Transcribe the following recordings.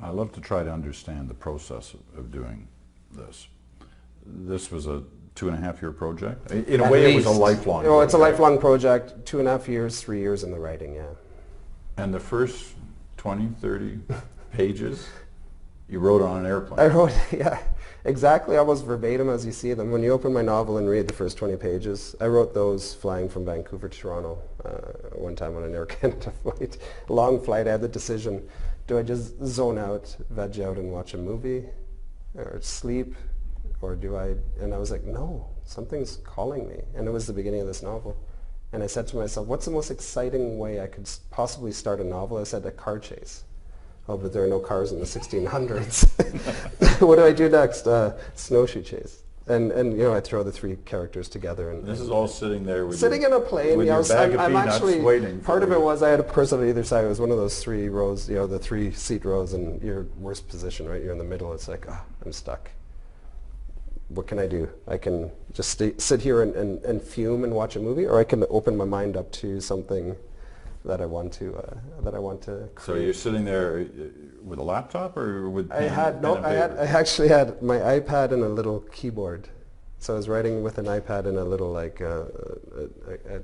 I love to try to understand the process of doing this. This was a 2.5-year project? In a way, it was a lifelong project. It's a lifelong project, 2.5 years, 3 years in the writing, yeah. And the first 20, 30 pages, you wrote on an airplane? I wrote, yeah, exactly almost verbatim as you see them. When you open my novel and read the first 20 pages, I wrote those flying from Vancouver to Toronto one time on an Air Canada flight. Long flight, I had the decision, do I just zone out, veg out and watch a movie or sleep, or do I, and I was like, no, something's calling me. And it was the beginning of this novel. And I said to myself, what's the most exciting way I could possibly start a novel? I said, a car chase. Oh, but there are no cars in the 1600s. What do I do next? Snowshoe chase. And you know, I throw the three characters together. And this is all sitting there with sitting in a plane. With your bag of peanuts actually waiting. Part of it was I had a person on either side. It was one of those 3 rows, you know, the 3 seat rows, and your worst position, right? You're in the middle. It's like, I'm stuck. What can I do? I can just sit here and fume and watch a movie, or I can open my mind up to something that I want to create. So you're sitting there with a laptop or with I actually had my iPad and a little keyboard. So I was writing with an iPad and a little a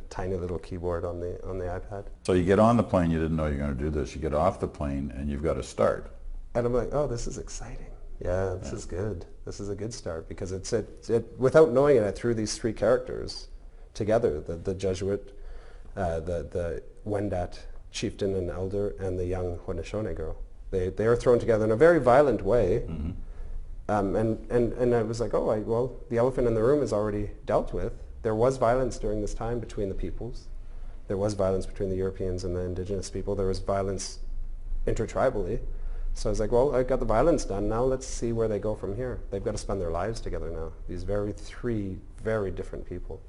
tiny little keyboard on the iPad. So you get on the plane, you didn't know you were going to do this. You get off the plane and you've got to start. And I'm like, oh, this is exciting. Yeah, this is good. This is a good start, because it's without knowing it, I threw these 3 characters together: the Jesuit, the Wendat chieftain and elder, and the young Haudenosaunee girl. They are thrown together in a very violent way. Mm-hmm. And I was like, well, the elephant in the room is already dealt with. There was violence during this time between the peoples. There was violence between the Europeans and the indigenous people. There was violence intertribally. So I was like, well, I got the violence done. Now let's see where they go from here. They've got to spend their lives together now. These 3 very different people.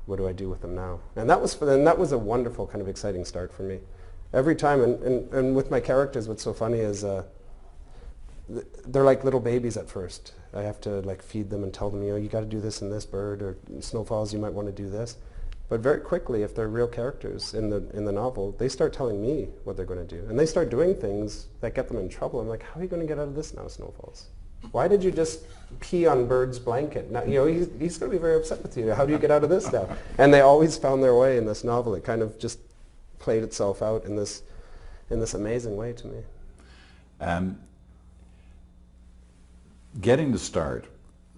What do I do with them now? And that was a wonderful kind of exciting start for me. Every time, and with my characters, what's so funny is they're like little babies at first. I have to like feed them and tell them, you got to do this in this bird, or snowfalls, you might want to do this. But very quickly, if they're real characters in the novel, they start telling me what they're going to do. And they start doing things that get them in trouble. I'm like, how are you going to get out of this now, Snowfalls? Why did you just pee on Bird's blanket? Now, he's going to be very upset with you. How do you get out of this now? And they always found their way in this novel. It kind of just played itself out in this amazing way to me. Getting to start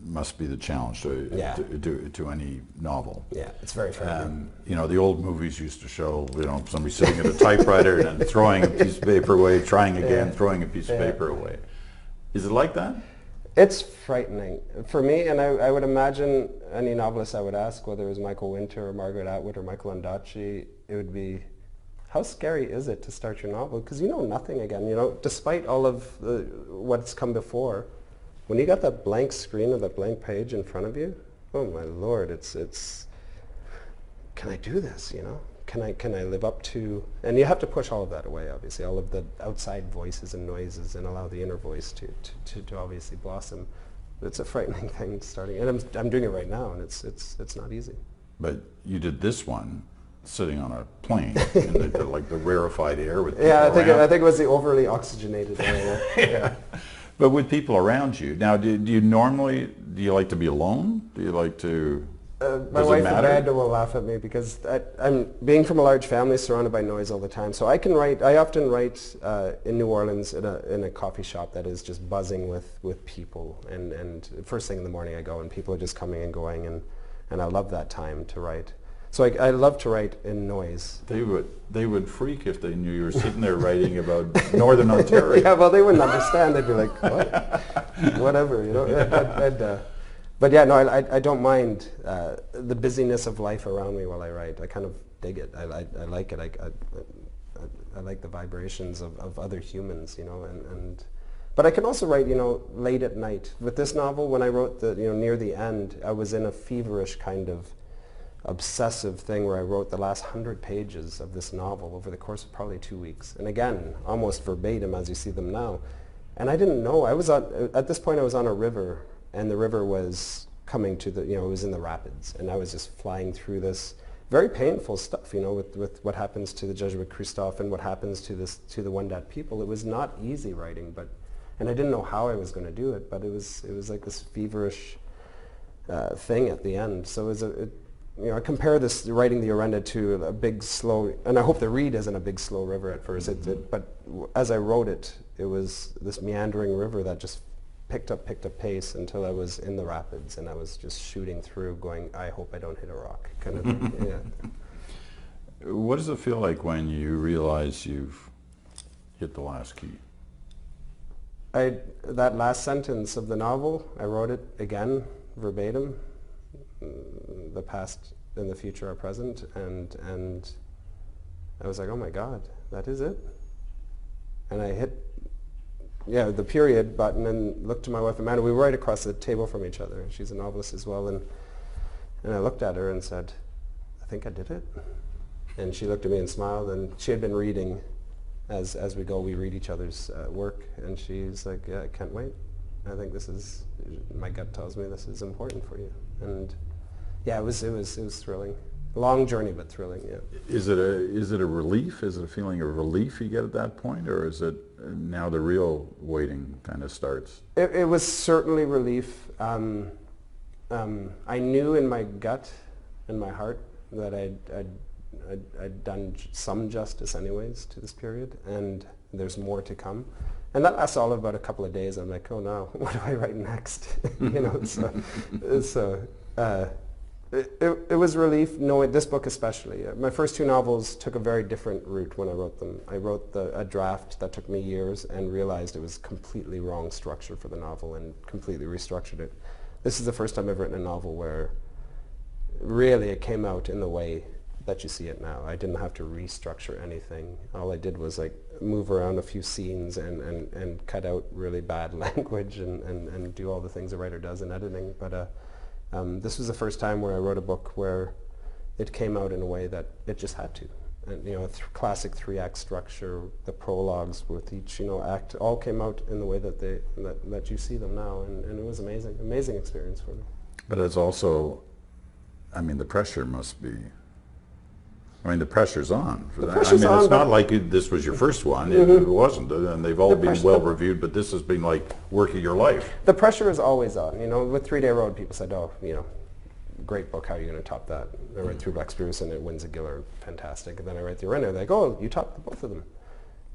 must be the challenge to any novel. Yeah, it's very frightening. The old movies used to show, somebody sitting at a typewriter and then throwing a piece of paper away, trying again, throwing a piece of paper away. Is it like that? It's frightening for me, and I would imagine any novelist I would ask, whether it was Michael Winter or Margaret Atwood or Michael Ondaatje, it would be, how scary is it to start your novel? Because you know nothing again. Despite all of what's come before, when you got that blank screen or that blank page in front of you, oh my Lord, it's can I do this? Can I live up to? And you have to push all of that away, obviously, all of the outside voices and noises, and allow the inner voice to obviously blossom. It's a frightening thing starting, and I'm doing it right now, and it's not easy. But you did this one sitting on a plane in the rarefied air with people I around. think it was the overly oxygenated area. Yeah. But with people around you, now, do you like to be alone? Do you like to? My wife Orenda will laugh at me because I'm being from a large family surrounded by noise all the time. So I often write in New Orleans in a coffee shop that is just buzzing with people. And first thing in the morning I go and people are just coming and going, and I love that time to write. So I love to write in noise. They would freak if they knew you were sitting there writing about Northern Ontario. Yeah, well, they wouldn't understand. They'd be like, what? Whatever, But yeah, no, I don't mind the busyness of life around me while I write. I kind of dig it. I like it. I like the vibrations of other humans, But I can also write, late at night. With this novel, when I wrote near the end, I was in a feverish kind of obsessive thing where I wrote the last 100 pages of this novel over the course of probably 2 weeks. And again, almost verbatim as you see them now. And I didn't know. At this point I was on a river, and the river was coming to it was in the rapids. And I was just flying through this very painful stuff, with what happens to the Jesuit Christophe and what happens to the Wendat people. It was not easy writing, and I didn't know how I was going to do it, but it was like this feverish thing at the end. So I compare this writing the Orenda to a big slow, and I hope the read isn't a big slow river at first. But as I wrote it, it was this meandering river that just picked up pace until I was in the rapids, and I was just shooting through, going, I hope I don't hit a rock, kind of thing. Yeah. What does it feel like when you realize you've hit the last key? That last sentence of the novel, I wrote it again, verbatim. The past and the future are present, and I was like, oh my God, that is it? And I hit the period button and looked to my wife, Amanda. We were right across the table from each other. She's a novelist as well, and I looked at her and said, I think I did it. And she looked at me and smiled, and she had been reading. As we go, we read each other's work, and she's like, yeah, I can't wait. I think my gut tells me this is important for you. And yeah, it was thrilling. Long journey, but thrilling, yeah. Is it a relief? Is it a feeling of relief you get at that point, or is it now the real waiting kind of starts? It was certainly relief. I knew in my gut and my heart that I'd done some justice anyways to this period, and there's more to come. And that lasts all of about a couple of days. I'm like, oh no, what do I write next? It was relief knowing this book especially. My first two novels took a very different route when I wrote them. I wrote a draft that took me years and realized it was completely wrong structure for the novel and completely restructured it. This is the first time I've written a novel where really it came out in the way that you see it now. I didn't have to restructure anything. All I did was like move around a few scenes and cut out really bad language and do all the things a writer does in editing. But this was the first time where I wrote a book where it came out in a way that it just had to. And classic 3-act structure, the prologues with each act all came out in the way that you see them now, and it was amazing experience for me. But it's also, the pressure must be. The pressure's on. It's not like this was your first one. It wasn't, and they've all been well reviewed. But this has been like work of your life. The pressure is always on. With 3 Day Road, people said, "Oh, great book. How are you going to top that?" I read through Black Spruce and it wins a Giller, fantastic. And then I read the Orenda. They're like, "Oh, you topped both of them."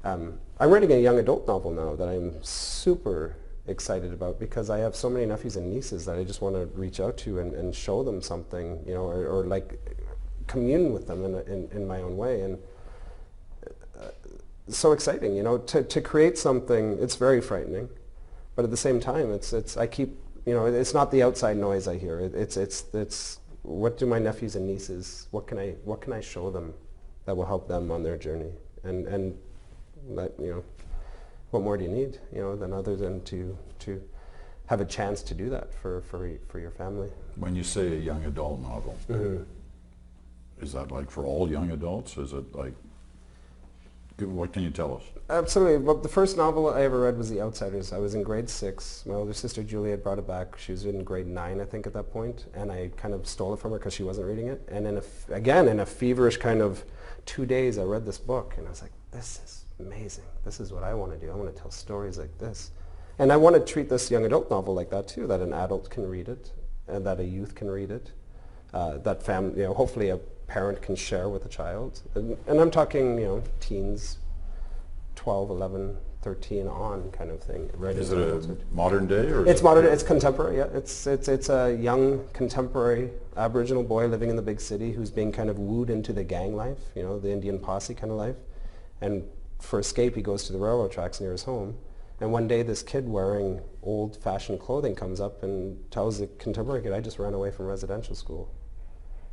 I'm writing a young adult novel now that I'm super excited about because I have so many nephews and nieces that I just want to reach out to and show them something, or like commune with them in my own way. And so exciting, to create something. It's very frightening, but at the same time, I keep, it's not the outside noise I hear. It's what do my nephews and nieces, what can I show them that will help them on their journey, and that, what more do you need, than other than to have a chance to do that for your family. When you say a young adult novel, is that like for all young adults? Is it like, what can you tell us? Absolutely. Well, the first novel I ever read was The Outsiders. I was in grade 6. My older sister Juliet brought it back. She was in grade 9, I think, at that point, and I kind of stole it from her because she wasn't reading it. And in a feverish kind of 2 days, I read this book, and I was like, this is amazing. This is what I want to do. I want to tell stories like this. And I want to treat this young adult novel like that too, that an adult can read it, and that a youth can read it, that family, hopefully a parent can share with a child. And I'm talking, teens, 12, 11, 13 on kind of thing. Right. Is it a modern day? Or it's modern. It's contemporary, yeah. It's a young contemporary Aboriginal boy living in the big city who's being kind of wooed into the gang life, the Indian posse kind of life. And for escape, he goes to the railroad tracks near his home. And one day this kid wearing old-fashioned clothing comes up and tells the contemporary kid, I just ran away from residential school.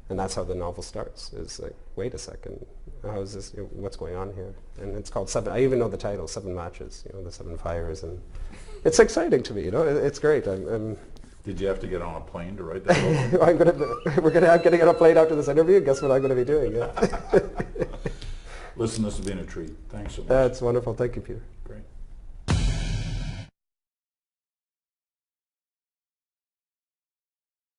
And that's how the novel starts. It's like, wait a second, how is this, what's going on here? And it's called I even know the title, 7 Matches, the 7 Fires. And it's exciting to me, it's great. Did you have to get on a plane to write that book? We're getting on a plane after this interview. Guess what I'm going to be doing? Yeah. Listen, this has been a treat. Thanks so much. That's wonderful. Thank you, Peter.